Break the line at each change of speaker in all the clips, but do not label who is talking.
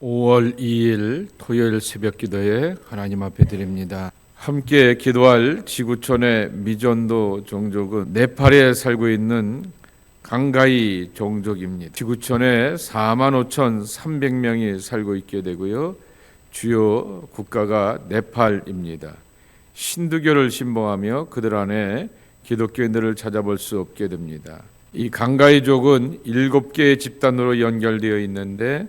5월 2일 토요일 새벽 기도에 하나님 앞에 드립니다. 함께 기도할 지구촌의 미전도 종족은 네팔에 살고 있는 강가이 종족입니다. 지구촌에 45,300명이 살고 있게 되고요. 주요 국가가 네팔입니다. 신두교를 신봉하며 그들 안에 기독교인들을 찾아볼 수 없게 됩니다. 이 강가이족은 7개의 집단으로 연결되어 있는데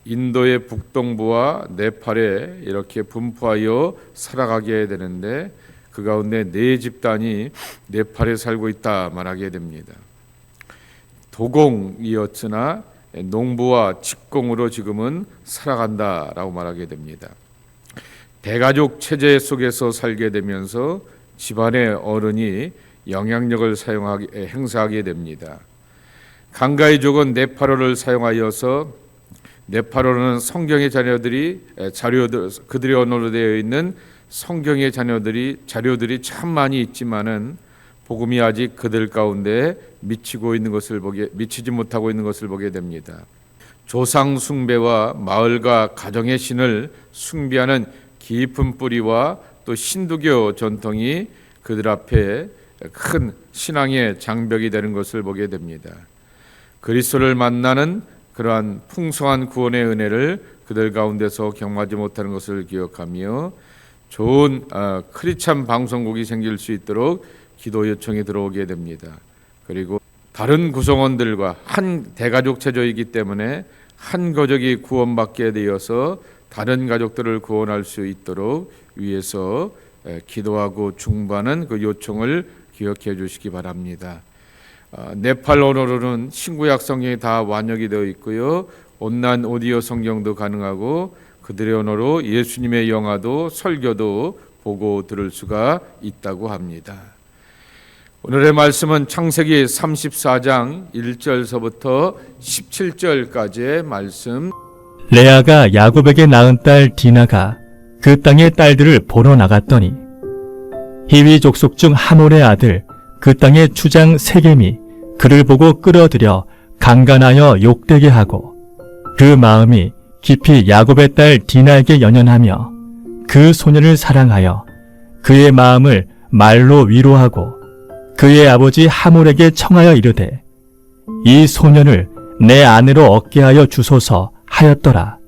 인도의 북동부와 네팔에 이렇게 분포하여 살아가게 되는데 그 가운데 4집단이 네팔에 살고 있다 말하게 됩니다. 도공이었으나 농부와 직공으로 지금은 살아간다라고 말하게 됩니다. 대가족 체제 속에서 살게 되면서 집안의 어른이 영향력을 행사하게 됩니다. 강가이족은 네팔어를 사용하여서 네팔어는 성경의 그들의 언어로 되어 있는 성경의 자료들이 참 많이 있지만은 복음이 아직 그들 가운데 미치지 못하고 있는 것을 보게 됩니다. 조상 숭배와 마을과 가정의 신을 숭배하는 깊은 뿌리와 또 신두교 전통이 그들 앞에 큰 신앙의 장벽이 되는 것을 보게 됩니다. 그리스도를 만나는 그러한 풍성한 구원의 은혜를 그들 가운데서 경험하지 못하는 것을 기억하며 좋은 크리스찬 방송국이 생길 수 있도록 기도 요청이 들어오게 됩니다. 그리고 다른 구성원들과 한 대가족 체제이기 때문에 한 가족이 구원받게 되어서 다른 가족들을 구원할 수 있도록 위해서 기도하고 중보하는 그 요청을 기억해 주시기 바랍니다. 네팔 언어로는 신구약 성경이 다 완역이 되어 있고요. 온라인 오디오 성경도 가능하고 그들의 언어로 예수님의 영화도 설교도 보고 들을 수가 있다고 합니다. 오늘의 말씀은 창세기 34장 1절서부터 17절까지의 말씀.
레아가 야곱에게 낳은 딸 디나가 그 땅의 딸들을 보러 나갔더니 히위 족속 중 하몰의 아들 그 땅의 추장 세겜이 그를 보고 끌어들여 강간하여 욕되게 하고 그 마음이 깊이 야곱의 딸 디나에게 연연하며 그 소년을 사랑하여 그의 마음을 말로 위로하고 그의 아버지 하몰에게 청하여 이르되 이 소년을 내 아내로 얻게 하여 주소서 하였더라.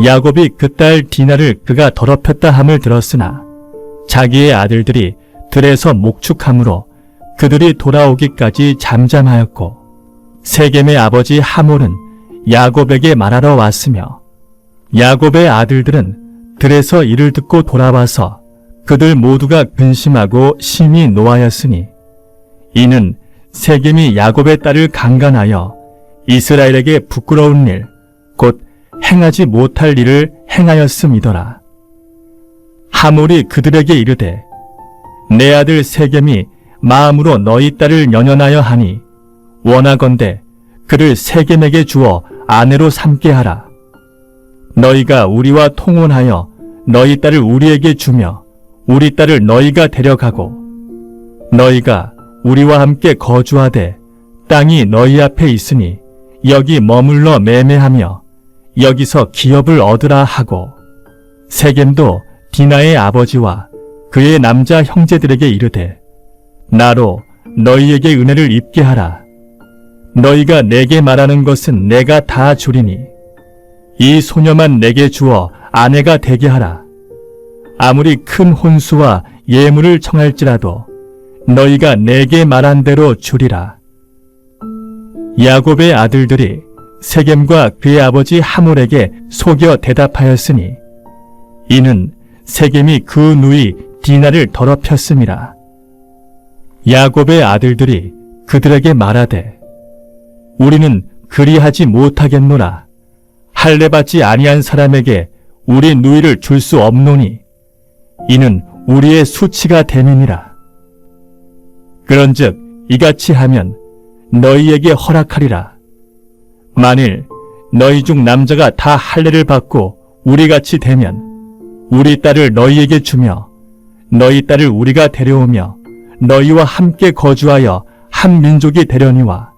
야곱이 그 딸 디나를 그가 더럽혔다 함을 들었으나 자기의 아들들이 들에서 목축함으로 그들이 돌아오기까지 잠잠하였고 세겜의 아버지 하몰은 야곱에게 말하러 왔으며 야곱의 아들들은 들에서 이를 듣고 돌아와서 그들 모두가 근심하고 심히 노하였으니 이는 세겜이 야곱의 딸을 강간하여 이스라엘에게 부끄러운 일, 곧 행하지 못할 일을 행하였음이더라. 하몰이 그들에게 이르되 내 아들 세겜이 마음으로 너희 딸을 연연하여 하니 원하건대 그를 세겜에게 주어 아내로 삼게 하라. 너희가 우리와 통혼하여 너희 딸을 우리에게 주며 우리 딸을 너희가 데려가고 너희가 우리와 함께 거주하되 땅이 너희 앞에 있으니 여기 머물러 매매하며 여기서 기업을 얻으라 하고 세겜도 디나의 아버지와 그의 남자 형제들에게 이르되 나로 너희에게 은혜를 입게 하라. 너희가 내게 말하는 것은 내가 다 주리니 이 소녀만 내게 주어 아내가 되게 하라. 아무리 큰 혼수와 예물을 청할지라도 너희가 내게 말한 대로 주리라. 야곱의 아들들이 세겜과 그의 아버지 하몰에게 속여 대답하였으니 이는 세겜이 그 누이 디나를 더럽혔음이라. 야곱의 아들들이 그들에게 말하되 우리는 그리하지 못하겠노라. 할례받지 아니한 사람에게 우리 누이를 줄 수 없노니 이는 우리의 수치가 됨이니라. 그런즉 이같이 하면 너희에게 허락하리라. 만일 너희 중 남자가 다 할례를 받고 우리같이 되면 우리 딸을 너희에게 주며 너희 딸을 우리가 데려오며 너희와 함께 거주하여 한 민족이 되려니와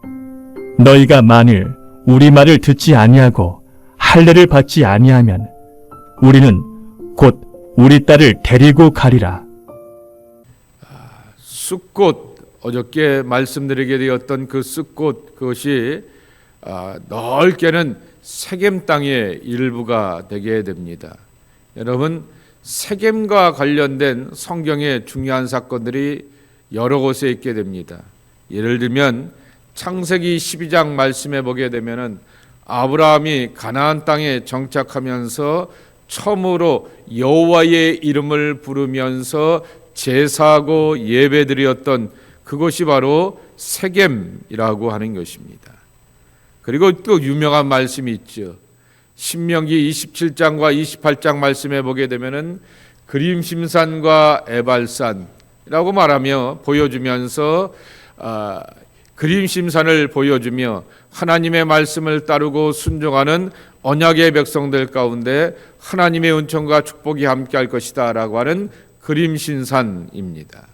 너희가 만일 우리 말을 듣지 아니하고 할례를 받지 아니하면 우리는 곧 우리 딸을 데리고 가리라.
숫꽃, 어저께 말씀드리게 되었던 그 숫꽃, 그것이 넓게는 세겜 땅의 일부가 되게 됩니다. 여러분, 세겜과 관련된 성경의 중요한 사건들이 여러 곳에 있게 됩니다. 예를 들면 창세기 12장 말씀에 보게 되면은 아브라함이 가나안 땅에 정착하면서 처음으로 여호와의 이름을 부르면서 제사하고 예배드렸던 그것이 바로 세겜이라고 하는 것입니다. 그리고 또 유명한 말씀이 있죠. 신명기 27장과 28장 말씀에 보게 되면은 그림심산과 에발산이라고 말하며 보여주면서 그림심산을 보여주며 하나님의 말씀을 따르고 순종하는 언약의 백성들 가운데 하나님의 은총과 축복이 함께할 것이다 라고 하는 그림신산입니다.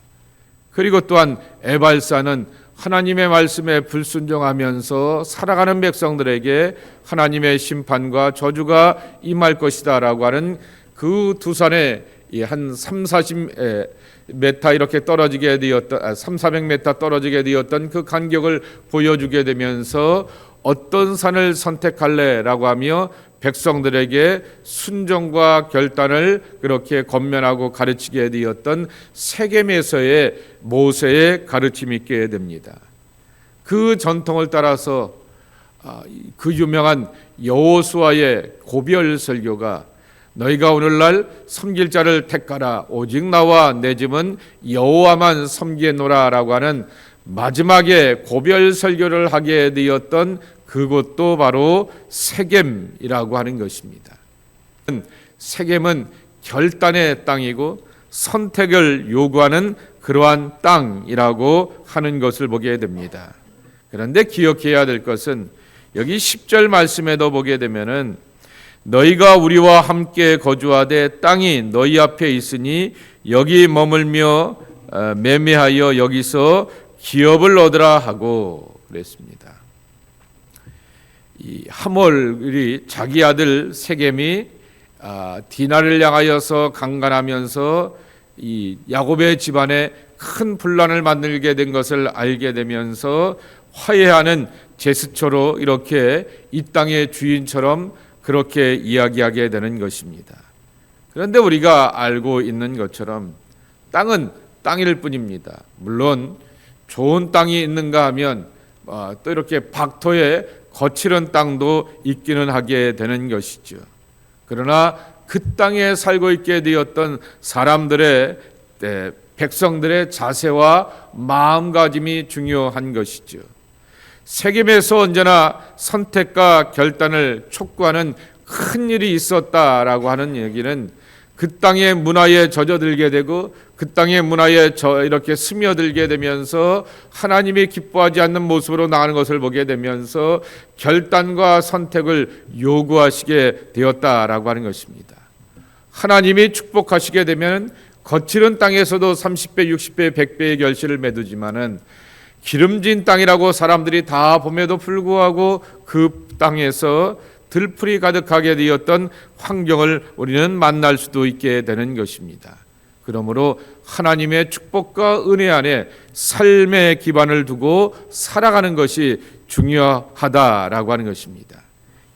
그리고 또한 에발산은 하나님의 말씀에 불순종하면서 살아가는 백성들에게 하나님의 심판과 저주가 임할 것이다 라고 하는 그 두 산에 한 40m 이렇게 떨어지게 되었던 400m 떨어지게 되었던 그 간격을 보여주게 되면서 어떤 산을 선택할래라고 하며 백성들에게 순종과 결단을 그렇게 권면하고 가르치게 되었던 세겜에서의 모세의 가르침이 있게 됩니다. 그 전통을 따라서 그 유명한 여호수아의 고별 설교가 너희가 오늘날 섬길 자를 택하라 오직 나와 내 집은 여호와만 섬기노라 라고 하는 마지막에 고별 설교를 하게 되었던 그곳도 바로 세겜이라고 하는 것입니다. 세겜은 결단의 땅이고 선택을 요구하는 그러한 땅이라고 하는 것을 보게 됩니다. 그런데 기억해야 될 것은 여기 10절 말씀에도 보게 되면은 너희가 우리와 함께 거주하되 땅이 너희 앞에 있으니 여기 머물며 매매하여 여기서 기업을 얻으라 하고 그랬습니다. 이 하몰이 자기 아들 세겜이 디나를 향하여서 강간하면서 이 야곱의 집안에 큰 분란을 만들게 된 것을 알게 되면서 화해하는 제스처로 이렇게 이 땅의 주인처럼 그렇게 이야기하게 되는 것입니다. 그런데 우리가 알고 있는 것처럼 땅은 땅일 뿐입니다. 물론 좋은 땅이 있는가 하면 또 이렇게 박토에 거칠은 땅도 있기는 하게 되는 것이죠. 그러나 그 땅에 살고 있게 되었던 사람들의 백성들의 자세와 마음가짐이 중요한 것이죠. 세겜에서 언제나 선택과 결단을 촉구하는 큰 일이 있었다라고 하는 얘기는 그 땅의 문화에 젖어들게 되고 그 땅의 문화에 이렇게 스며들게 되면서 하나님이 기뻐하지 않는 모습으로 나가는 것을 보게 되면서 결단과 선택을 요구하시게 되었다라고 하는 것입니다. 하나님이 축복하시게 되면 거칠은 땅에서도 30배, 60배, 100배의 결실을 맺지만은 기름진 땅이라고 사람들이 다 봄에도 불구하고 그 땅에서 들풀이 가득하게 되었던 환경을 우리는 만날 수도 있게 되는 것입니다. 그러므로 하나님의 축복과 은혜 안에 삶의 기반을 두고 살아가는 것이 중요하다라고 하는 것입니다.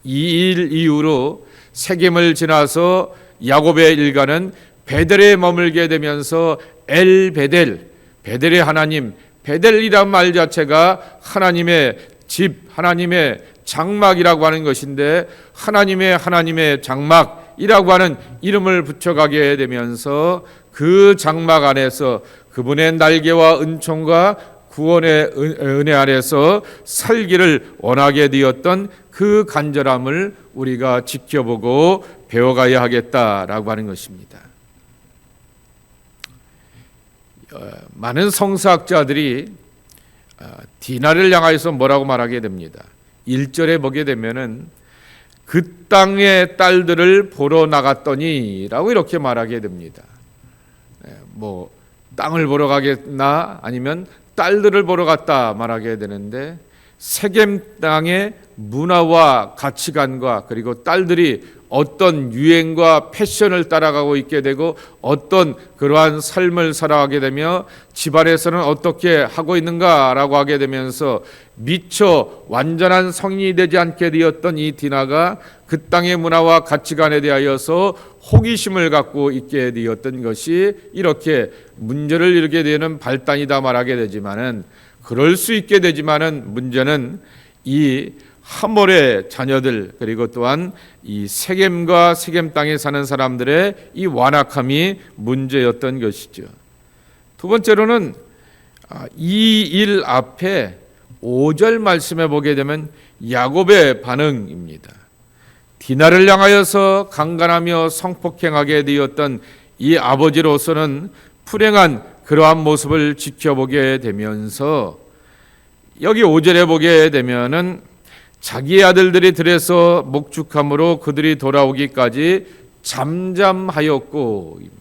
이 일 이후로 세겜을 지나서 야곱의 일가는 베델에 머물게 되면서 엘베델, 베델의 하나님, 베델이란 말 자체가 하나님의 집, 하나님의 장막이라고 하는 것인데 하나님의 장막이라고 하는 이름을 붙여가게 되면서 그 장막 안에서 그분의 날개와 은총과 구원의 은혜 안에서 살기를 원하게 되었던 그 간절함을 우리가 지켜보고 배워가야 하겠다라고 하는 것입니다. 많은 성서학자들이 디나를 향하여서 뭐라고 말하게 됩니다. 1절에 보게 되면은 그 땅의 딸들을 보러 나갔더니 라고 이렇게 말하게 됩니다. 뭐 땅을 보러 가겠나 아니면 딸들을 보러 갔다 말하게 되는데 세겜 땅의 문화와 가치관과 그리고 딸들이 어떤 유행과 패션을 따라가고 있게 되고 어떤 그러한 삶을 살아가게 되며 집안에서는 어떻게 하고 있는가라고 하게 되면서 미처 완전한 성인이 되지 않게 되었던 이 디나가 그 땅의 문화와 가치관에 대하여서 호기심을 갖고 있게 되었던 것이 이렇게 문제를 일으게 되는 발단이다 말하게 되지만은, 그럴 수 있게 되지만은 문제는 이 하몰의 자녀들 그리고 또한 이 세겜과 세겜 땅에 사는 사람들의 이 완악함이 문제였던 것이죠. 두 번째로는 이 일 앞에 5절 말씀에 보게 되면 야곱의 반응입니다. 디나를 향하여서 강간하며 성폭행하게 되었던 이 아버지로서는 불행한 그러한 모습을 지켜보게 되면서 여기 5절에 보게 되면은 자기의 아들들이 들에서 목축함으로 그들이 돌아오기까지 잠잠하였고입니다.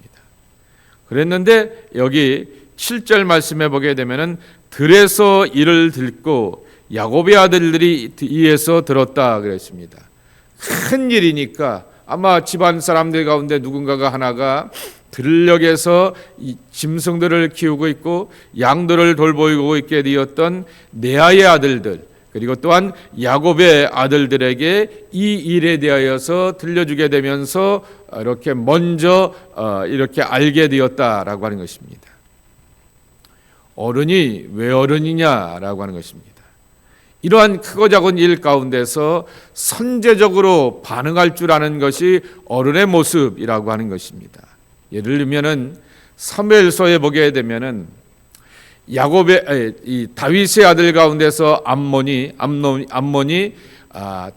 그랬는데 여기 7절 말씀에 보게 되면은 들에서 이를 듣고 야곱의 아들들이 이에서 들었다 그랬습니다. 큰 일이니까 아마 집안 사람들 가운데 누군가가 하나가 들녘에서 이 짐승들을 키우고 있고 양들을 돌보고 있게 되었던 레아의 아들들 그리고 또한 야곱의 아들들에게 이 일에 대하여서 들려주게 되면서 이렇게 먼저 이렇게 알게 되었다라고 하는 것입니다. 어른이 왜 어른이냐라고 하는 것입니다. 이러한 크고 작은 일 가운데서 선제적으로 반응할 줄 아는 것이 어른의 모습이라고 하는 것입니다. 예를 들면은 사무엘서에 보게 되면은 이 다윗의 아들 가운데서 암몬이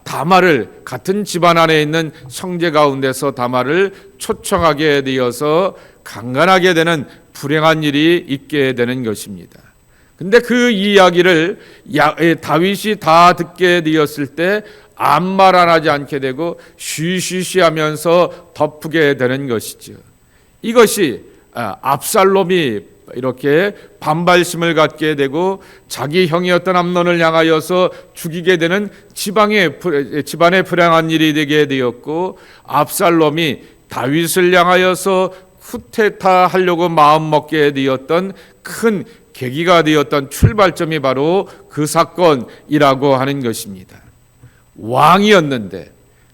다말을 같은 집안 안에 있는 형제 가운데서 다말을 초청하게 되어서 강간하게 되는 불행한 일이 있게 되는 것입니다. 근데 그 이야기를 다윗이 다 듣게 되었을 때 아무 말 안 하지 않게 되고 쉬쉬쉬하면서 덮게 되는 것이죠. 이것이 압살롬이 이렇게 반발심을 갖게 되고 자기 형이었던 암논을 향하여서 죽이게 되는 집안의 불행한 일이 되게 되었고, 압살롬이 다윗을 향하여서 쿠데타하려고 마음먹게 되었던 큰 계기가 되었던 출발점이 바로 그 사건이라고 하는 것입니다. 왕이었는데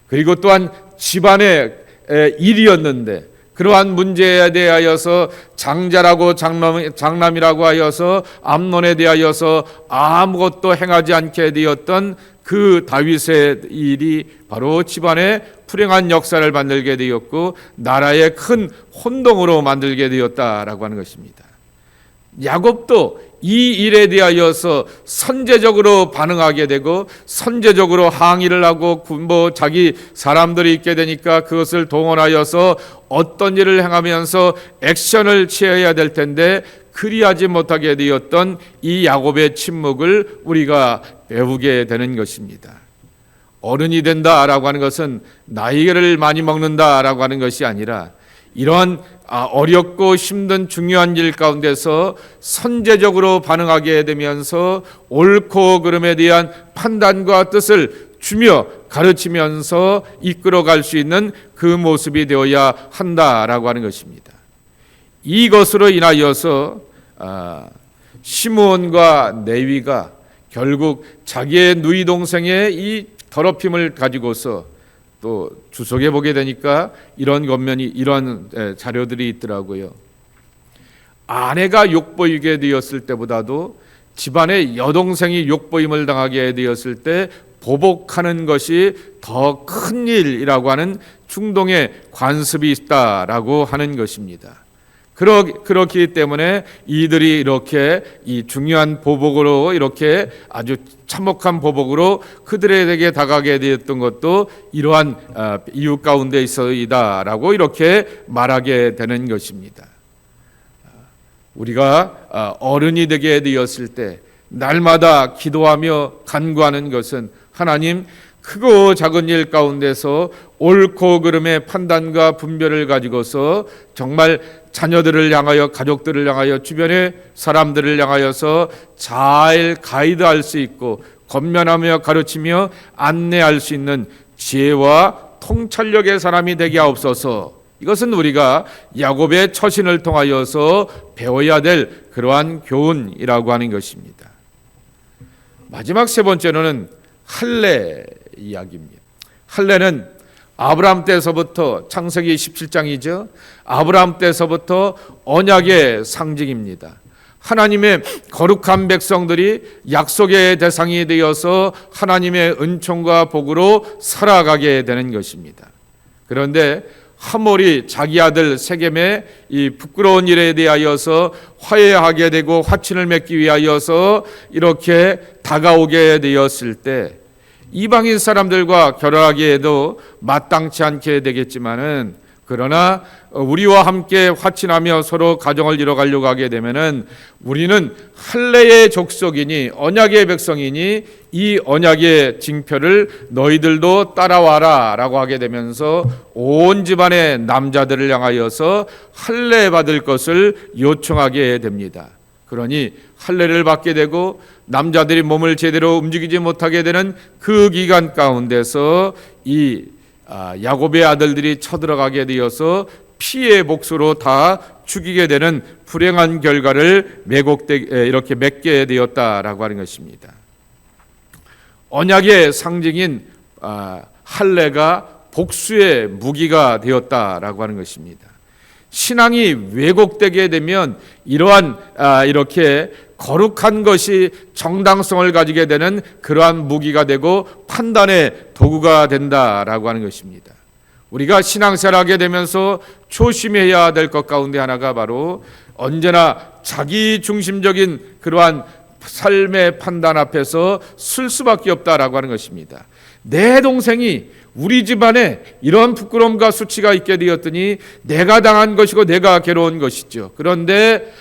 그리고 또한 집안의 일이었는데 그러한 문제에 대하여서 장자라고 장남이라고 하여서 암논에 대하여서 아무것도 행하지 않게 되었던 그 다윗의 일이 바로 집안의 불행한 역사를 만들게 되었고 나라의 큰 혼동으로 만들게 되었다라고 하는 것입니다. 야곱도 이 일에 대하여서 선제적으로 반응하게 되고 선제적으로 항의를 하고 자기 사람들이 있게 되니까 그것을 동원하여서 어떤 일을 행하면서 액션을 취해야 될 텐데 그리하지 못하게 되었던 이 야곱의 침묵을 우리가 배우게 되는 것입니다. 어른이 된다라고 하는 것은 나이를 많이 먹는다라고 하는 것이 아니라 이러한 어렵고 힘든 중요한 일 가운데서 선제적으로 반응하게 되면서 옳고 그름에 대한 판단과 뜻을 주며 가르치면서 이끌어갈 수 있는 그 모습이 되어야 한다라고 하는 것입니다. 이것으로 인하여서 시므온과 레위가 결국 자기의 누이 동생의 이 더럽힘을 가지고서 또 주석에 보게 되니까 이런 자료들이 있더라고요. 아내가 욕보이게 되었을 때보다도 집안의 여동생이 욕보임을 당하게 되었을 때 보복하는 것이 더 큰 일이라고 하는 중동의 관습이 있다라고 하는 것입니다. 그렇기 때문에 이들이 이렇게 이 중요한 보복으로 이렇게 아주 참혹한 보복으로 그들에게 다가게 되었던 것도 이러한 이유 가운데 있어이다라고 이렇게 말하게 되는 것입니다. 우리가 어른이 되게 되었을 때 날마다 기도하며 간구하는 것은 하나님, 크고 작은 일 가운데서 옳고 그름의 판단과 분별을 가지고서 정말 자녀들을 향하여, 가족들을 향하여, 주변의 사람들을 향하여서 잘 가이드할 수 있고 건면하며 가르치며 안내할 수 있는 지혜와 통찰력의 사람이 되게 하옵소서. 이것은 우리가 야곱의 처신을 통하여서 배워야 될 그러한 교훈이라고 하는 것입니다. 마지막 세 번째로는 할례 이야기입니다. 할례는 아브라함 때서부터, 창세기 17장이죠. 아브라함 때서부터 언약의 상징입니다. 하나님의 거룩한 백성들이 약속의 대상이 되어서 하나님의 은총과 복으로 살아가게 되는 것입니다. 그런데 하몰이 자기 아들 세겜의 이 부끄러운 일에 대하여서 화해하게 되고 화친을 맺기 위하여서 이렇게 다가오게 되었을 때 이방인 사람들과 결혼하기에도 마땅치 않게 되겠지만은, 그러나 우리와 함께 화친하며 서로 가정을 이뤄가려고 하게 되면은 우리는 할례의 족속이니 언약의 백성이니 이 언약의 징표를 너희들도 따라와라 라고 하게 되면서 온 집안의 남자들을 향하여서 할례 받을 것을 요청하게 됩니다. 그러니 할례를 받게 되고 남자들이 몸을 제대로 움직이지 못하게 되는 그 기간 가운데서 이 야곱의 아들들이 쳐들어가게 되어서 피의 목소로 다 죽이게 되는 불행한 결과를 이렇게 맺게 되었다라고 하는 것입니다. 언약의 상징인 할례가 복수의 무기가 되었다라고 하는 것입니다. 신앙이 왜곡되게 되면 이러한 이렇게 거룩한 것이 정당성을 가지게 되는 그러한 무기가 되고 판단의 도구가 된다라고 하는 것입니다. 우리가 신앙생활하게 되면서 조심해야 될 것 가운데 하나가 바로 언제나 자기 중심적인 그러한 삶의 판단 앞에서 쓸 수밖에 없다라고 하는 것입니다. 내 동생이 우리 집안에 이런 부끄러움과 수치가 있게 되었더니 내가 당한 것이고 내가 괴로운 것이죠. 그런데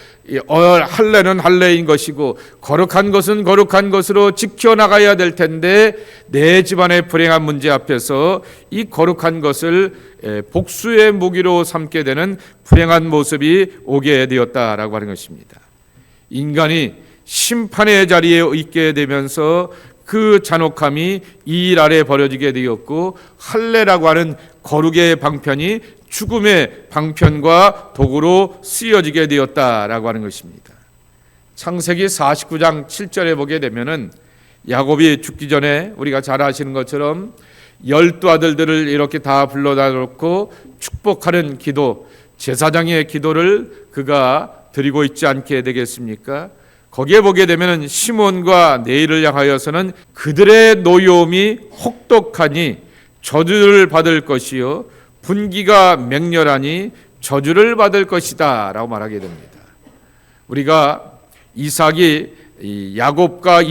할례는 할례인 것이고 거룩한 것은 거룩한 것으로 지켜나가야 될 텐데 내 집안의 불행한 문제 앞에서 이 거룩한 것을 복수의 무기로 삼게 되는 불행한 모습이 오게 되었다라고 하는 것입니다. 인간이 심판의 자리에 있게 되면서 그 잔혹함이 이 일 아래 벌어지게 되었고 할례라고 하는 거룩의 방편이 죽음의 방편과 도구로 쓰여지게 되었다라고 하는 것입니다. 창세기 49장 7절에 보게 되면은 야곱이 죽기 전에 우리가 잘 아시는 것처럼 12 아들들을 이렇게 다 불러다 놓고 축복하는 기도, 제사장의 기도를 그가 드리고 있지 않게 되겠습니까? 거기에 보게 되면 시몬과 네일을 향하여서는 그들의 노여움이 혹독하니 저주를 받을 것이요 분기가 맹렬하니 저주를 받을 것이다 라고 말하게 됩니다. 우리가 이삭이 야곱과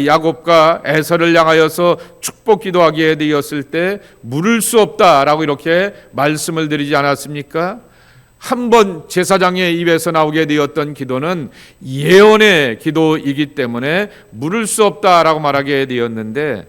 야곱과 에서를 향하여서 축복 기도하게 되었을 때 물을 수 없다라고 이렇게 말씀을 드리지 않았습니까? 한번 제사장의 입에서 나오게 되었던 기도는 예언의 기도이기 때문에 물을 수 없다라고 말하게 되었는데,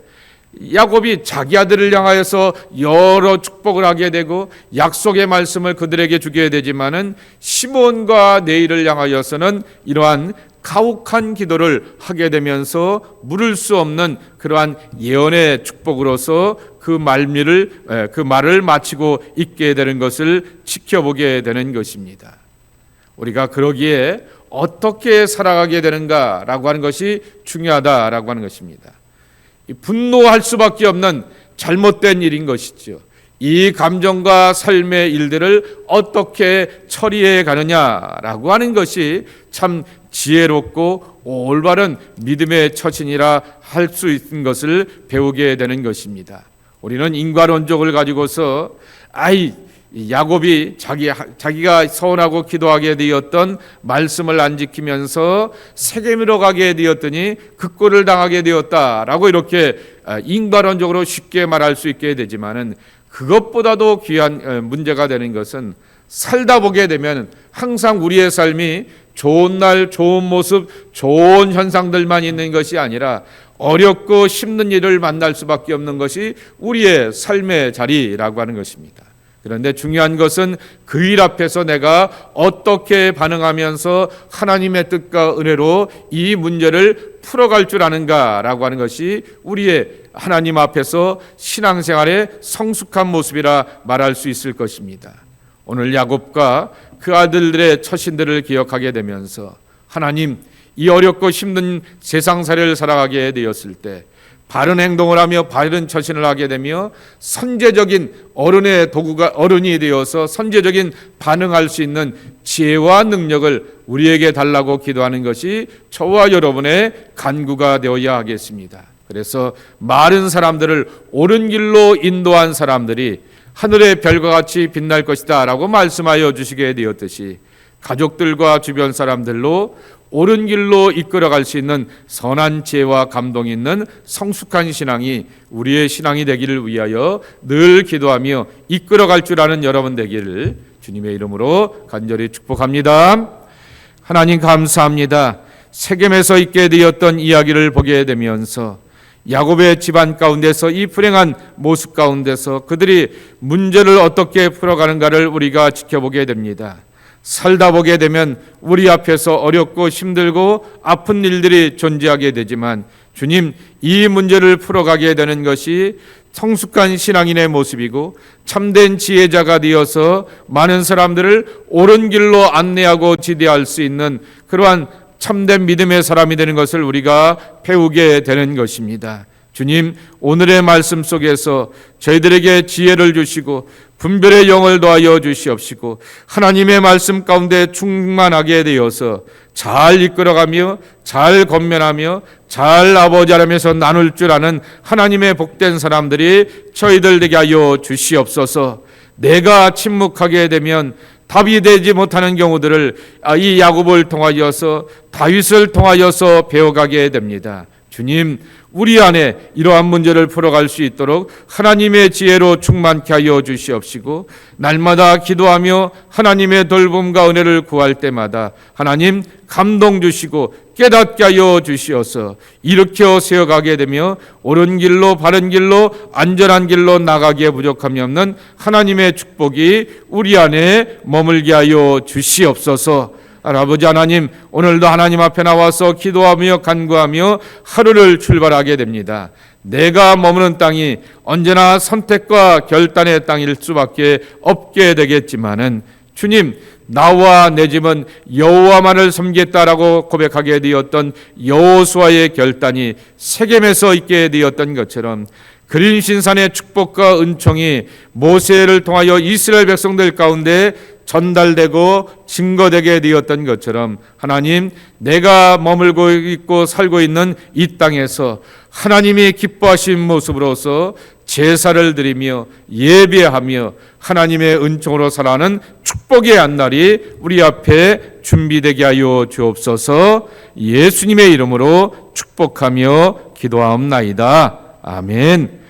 야곱이 자기 아들을 향하여서 여러 축복을 하게 되고 약속의 말씀을 그들에게 주게 되지만은 시몬과 네일을 향하여서는 이러한 가혹한 기도를 하게 되면서 물을 수 없는 그러한 예언의 축복으로서 그 말을 마치고 있게 되는 것을 지켜보게 되는 것입니다. 우리가 그러기에 어떻게 살아가게 되는가라고 하는 것이 중요하다라고 하는 것입니다. 분노할 수밖에 없는 잘못된 일인 것이죠. 이 감정과 삶의 일들을 어떻게 처리해 가느냐라고 하는 것이 참 지혜롭고 올바른 믿음의 처신이라 할 수 있는 것을 배우게 되는 것입니다. 우리는 인과론적을 가지고서 야곱이 자기가 서운하고 기도하게 되었던 말씀을 안 지키면서 세겜으로 가게 되었더니 그 꼴을 당하게 되었다라고 이렇게 인과론적으로 쉽게 말할 수 있게 되지만은, 그것보다도 귀한 문제가 되는 것은 살다 보게 되면 항상 우리의 삶이 좋은 날, 좋은 모습, 좋은 현상들만 있는 것이 아니라 어렵고 힘든 일을 만날 수밖에 없는 것이 우리의 삶의 자리라고 하는 것입니다. 그런데 중요한 것은 그 일 앞에서 내가 어떻게 반응하면서 하나님의 뜻과 은혜로 이 문제를 풀어갈 줄 아는가라고 하는 것이 우리의 하나님 앞에서 신앙생활의 성숙한 모습이라 말할 수 있을 것입니다. 오늘 야곱과 그 아들들의 처신들을 기억하게 되면서 하나님, 이 어렵고 힘든 세상살이를 살아가게 되었을 때 바른 행동을 하며 바른 처신을 하게 되며 선제적인 어른이 되어서 선제적인 반응할 수 있는 지혜와 능력을 우리에게 달라고 기도하는 것이 저와 여러분의 간구가 되어야 하겠습니다. 그래서 많은 사람들을 옳은 길로 인도한 사람들이 하늘의 별과 같이 빛날 것이다 라고 말씀하여 주시게 되었듯이 가족들과 주변 사람들로 옳은 길로 이끌어갈 수 있는 선한 지혜와 감동이 있는 성숙한 신앙이 우리의 신앙이 되기를 위하여 늘 기도하며 이끌어갈 줄 아는 여러분 되기를 주님의 이름으로 간절히 축복합니다. 하나님 감사합니다. 세겜에서 있게 되었던 이야기를 보게 되면서 야곱의 집안 가운데서 이 불행한 모습 가운데서 그들이 문제를 어떻게 풀어가는가를 우리가 지켜보게 됩니다. 살다 보게 되면 우리 앞에서 어렵고 힘들고 아픈 일들이 존재하게 되지만 주님, 이 문제를 풀어가게 되는 것이 성숙한 신앙인의 모습이고 참된 지혜자가 되어서 많은 사람들을 옳은 길로 안내하고 지도할 수 있는 그러한 참된 믿음의 사람이 되는 것을 우리가 배우게 되는 것입니다. 주님, 오늘의 말씀 속에서 저희들에게 지혜를 주시고 분별의 영을 더하여 주시옵시고 하나님의 말씀 가운데 충만하게 되어서 잘 이끌어가며 잘 권면하며 잘 아버지 하나님에서 나눌 줄 아는 하나님의 복된 사람들이 저희들 되게 하여 주시옵소서. 내가 침묵하게 되면 답이 되지 못하는 경우들을 이 야곱을 통하여서 다윗을 통하여서 배워가게 됩니다. 주님, 우리 안에 이러한 문제를 풀어갈 수 있도록 하나님의 지혜로 충만케 하여 주시옵시고 날마다 기도하며 하나님의 돌봄과 은혜를 구할 때마다 하나님 감동 주시고 깨닫게 하여 주시어서 일으켜 세워가게 되며 옳은 길로 바른 길로 안전한 길로 나가기에 부족함이 없는 하나님의 축복이 우리 안에 머물게 하여 주시옵소서. 아버지 하나님, 오늘도 하나님 앞에 나와서 기도하며 간구하며 하루를 출발하게 됩니다. 내가 머무는 땅이 언제나 선택과 결단의 땅일 수밖에 없게 되겠지만은 주님, 나와 내 집은 여호와만을 섬기겠다라고 고백하게 되었던 여호수아의 결단이 세겜에서 있게 되었던 것처럼 그린 신산의 축복과 은총이 모세를 통하여 이스라엘 백성들 가운데 전달되고 증거되게 되었던 것처럼 하나님, 내가 머물고 있고 살고 있는 이 땅에서 하나님이 기뻐하신 모습으로서 제사를 드리며 예배하며 하나님의 은총으로 살아가는 축복의 한날이 우리 앞에 준비되게 하여 주옵소서. 예수님의 이름으로 축복하며 기도하옵나이다. 아멘.